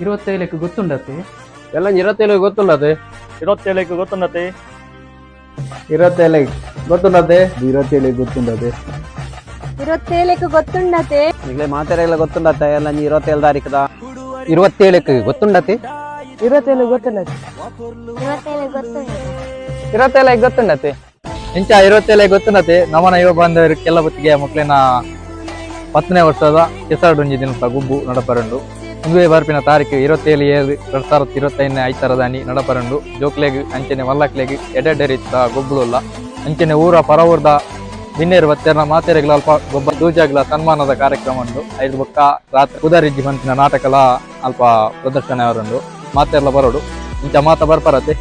27కు ಗೊತ್ತುಂಡತೆ ಎಲ್ಲ 27 ಗೊತ್ತುಂಡತೆ 27కు ಗೊತ್ತುಂಡತೆ 27 ಗೊತ್ತುಂಡತೆ 27 ಗೊತ್ತುಂಡತೆ 27కు ಗೊತ್ತುಂಡತೆ ಈಗಲೇ ಮಾತೆರೆಲ್ಲ ಗೊತ್ತುಂಡತೆ ಎಲ್ಲ 27 ತಾರೀಕದ 27ಕ್ಕೆ ಗೊತ್ತುಂಡತೆ 27 ಗೊತ್ತುಂಡತೆ 27 ಗೊತ್ತುಂಡತೆ ಇಂಚ 27 ಗೊತ್ತುಂಡತೆ ನಮನ ಯುವ ಬಾಂಧವರಿಗೆಲ್ಲ ಬತ್ತಿಗೆ ಮಕ್ಕಳಿನ 10ನೇ ವರ್ಷದ ಕೆಸರಡೊಂಜಿ ದಿನದ ಗುಬ್ಬು ನಡಪರಂಡು ಮುಂದೆ ಬರ್ಪಿನ ತಾರೀಕು 27/7/2025 ಐತರದಾನಿ ನಡಪರಂಡು ಜೋಕ್ಲೆಗ್ ಅಂಚನೆ ಮಲ್ಲಕ್ಲೆಗ್ ಎಡೆಡೆರಿತ ಗೊಬ್ಬುಲ್ಲ ಅಂಚನೆ ಊರ ಪರವೂರ್ದ ಬಿನ್ನೇರು ಬತ್ತೆರ್ನ ಮಾತೆರೆಗಳ ಅಲ್ಪ ಗೊಬ್ಬ ದೂಜಾಗ್ಲ ಸನ್ಮಾನದ ಕಾರ್ಯಕ್ರಮ ಉಂಡು ಐದು ಬೊಕ್ಕ ರಾತ್ರಿ ಕುದಾರಿಜ್ಜಿ ಬಂತಿನ ನಾಟಕಲ ಅಲ್ಪ ಪ್ರದರ್ಶನ ಅವರುಂಡು ಮಾತೆರ್ಲ ಬರೋಡು ಇಂಚ ಮಾತ ಬರ್ಪರತೆ